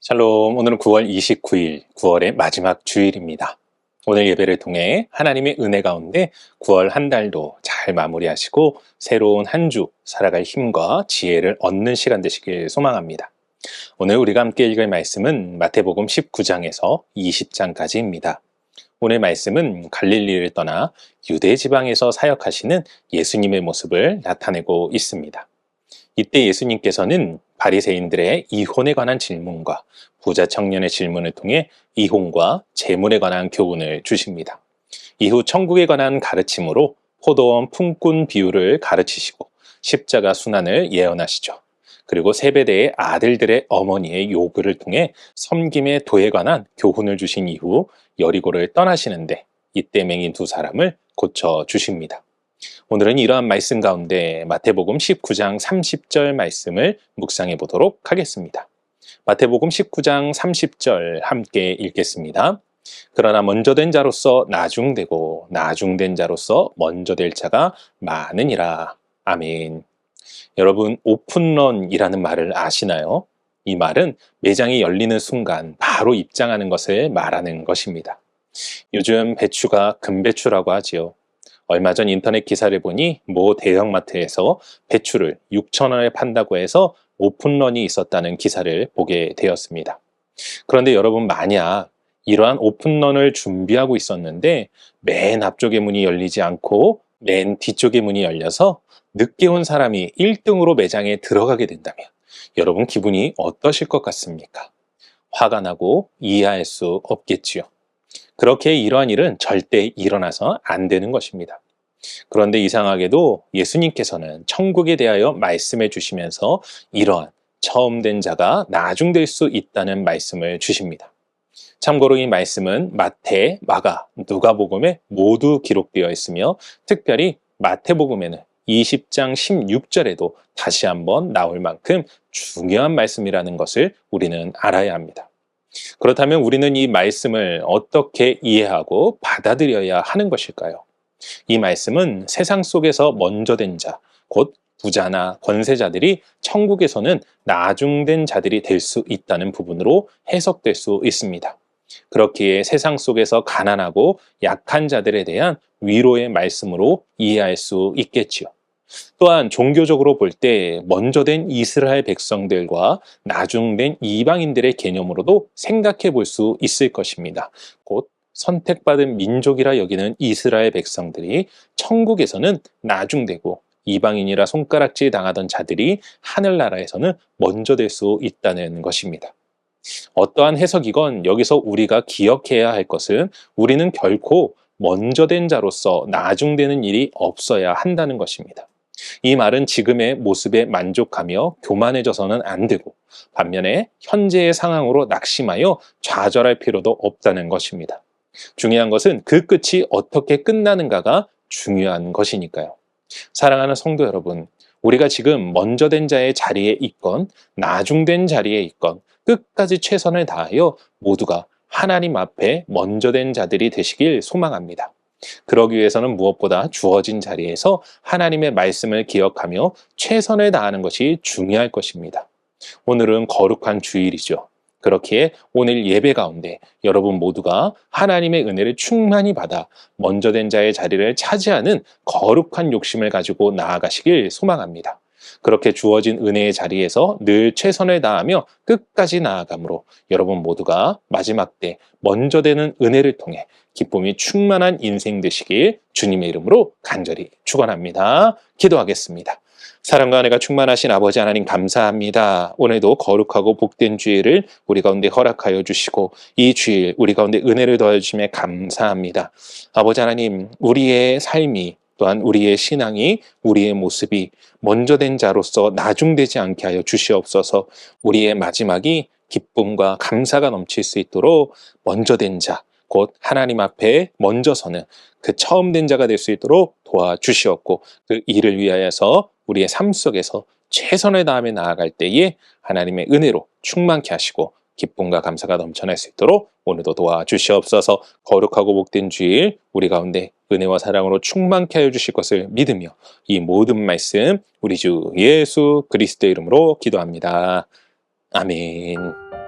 샬롬, 오늘은 9월 29일, 9월의 마지막 주일입니다. 오늘 예배를 통해 하나님의 은혜 가운데 9월 한 달도 잘 마무리하시고 새로운 한 주 살아갈 힘과 지혜를 얻는 시간 되시길 소망합니다. 오늘 우리가 함께 읽을 말씀은 마태복음 19장에서 20장까지입니다. 오늘 말씀은 갈릴리를 떠나 유대 지방에서 사역하시는 예수님의 모습을 나타내고 있습니다. 이때 예수님께서는 바리새인들의 이혼에 관한 질문과 부자 청년의 질문을 통해 이혼과 재물에 관한 교훈을 주십니다. 이후 천국에 관한 가르침으로 포도원 품꾼 비유를 가르치시고 십자가 순환을 예언하시죠. 그리고 세베대의 아들들의 어머니의 요구를 통해 섬김의 도에 관한 교훈을 주신 이후 여리고를 떠나시는데 이때 맹인 두 사람을 고쳐 주십니다. 오늘은 이러한 말씀 가운데 마태복음 19장 30절 말씀을 묵상해 보도록 하겠습니다. 마태복음 19장 30절 함께 읽겠습니다. 그러나 먼저 된 자로서 나중되고 나중된 자로서 먼저 될 자가 많으니라. 아멘. 여러분, 오픈런이라는 말을 아시나요? 이 말은 매장이 열리는 순간 바로 입장하는 것을 말하는 것입니다. 요즘 배추가 금배추라고 하지요. 얼마 전 인터넷 기사를 보니 모 대형마트에서 배추를 6,000원에 판다고 해서 오픈런이 있었다는 기사를 보게 되었습니다. 그런데 여러분, 만약 이러한 오픈런을 준비하고 있었는데 맨 앞쪽의 문이 열리지 않고 맨 뒤쪽의 문이 열려서 늦게 온 사람이 1등으로 매장에 들어가게 된다면 여러분 기분이 어떠실 것 같습니까? 화가 나고 이해할 수 없겠지요. 그렇게 이러한 일은 절대 일어나서 안 되는 것입니다. 그런데 이상하게도 예수님께서는 천국에 대하여 말씀해 주시면서 이러한 처음 된 자가 나중될 수 있다는 말씀을 주십니다. 참고로 이 말씀은 마태, 마가, 누가복음에 모두 기록되어 있으며 특별히 마태복음에는 20장 16절에도 다시 한번 나올 만큼 중요한 말씀이라는 것을 우리는 알아야 합니다. 그렇다면 우리는 이 말씀을 어떻게 이해하고 받아들여야 하는 것일까요? 이 말씀은 세상 속에서 먼저 된 자, 곧 부자나 권세자들이 천국에서는 나중된 자들이 될 수 있다는 부분으로 해석될 수 있습니다. 그렇기에 세상 속에서 가난하고 약한 자들에 대한 위로의 말씀으로 이해할 수 있겠지요. 또한 종교적으로 볼 때 먼저 된 이스라엘 백성들과 나중된 이방인들의 개념으로도 생각해 볼 수 있을 것입니다. 곧 선택받은 민족이라 여기는 이스라엘 백성들이 천국에서는 나중되고 이방인이라 손가락질 당하던 자들이 하늘나라에서는 먼저 될 수 있다는 것입니다. 어떠한 해석이건 여기서 우리가 기억해야 할 것은 우리는 결코 먼저 된 자로서 나중되는 일이 없어야 한다는 것입니다. 이 말은 지금의 모습에 만족하며 교만해져서는 안 되고 반면에 현재의 상황으로 낙심하여 좌절할 필요도 없다는 것입니다. 중요한 것은 그 끝이 어떻게 끝나는가가 중요한 것이니까요. 사랑하는 성도 여러분, 우리가 지금 먼저 된 자의 자리에 있건 나중된 자리에 있건 끝까지 최선을 다하여 모두가 하나님 앞에 먼저 된 자들이 되시길 소망합니다. 그러기 위해서는 무엇보다 주어진 자리에서 하나님의 말씀을 기억하며 최선을 다하는 것이 중요할 것입니다. 오늘은 거룩한 주일이죠. 그렇기에 오늘 예배 가운데 여러분 모두가 하나님의 은혜를 충만히 받아 먼저 된 자의 자리를 차지하는 거룩한 욕심을 가지고 나아가시길 소망합니다. 그렇게 주어진 은혜의 자리에서 늘 최선을 다하며 끝까지 나아가므로 여러분 모두가 마지막 때 먼저 되는 은혜를 통해 기쁨이 충만한 인생 되시길 주님의 이름으로 간절히 축원합니다. 기도하겠습니다. 사랑과 은혜가 충만하신 아버지 하나님 감사합니다. 오늘도 거룩하고 복된 주일을 우리 가운데 허락하여 주시고 이 주일 우리 가운데 은혜를 더해 주심에 감사합니다. 아버지 하나님, 우리의 삶이 또한 우리의 신앙이 우리의 모습이 먼저 된 자로서 나중되지 않게 하여 주시옵소서. 우리의 마지막이 기쁨과 감사가 넘칠 수 있도록 먼저 된 자, 곧 하나님 앞에 먼저 서는 그 처음 된 자가 될 수 있도록 도와주시옵고 그 일을 위하여서 우리의 삶 속에서 최선을 다하며 나아갈 때에 하나님의 은혜로 충만케 하시고 기쁨과 감사가 넘쳐날 수 있도록 오늘도 도와주시옵소서. 거룩하고 복된 주일 우리 가운데 은혜와 사랑으로 충만케 하여 주실 것을 믿으며 이 모든 말씀 우리 주 예수 그리스도의 이름으로 기도합니다. 아멘.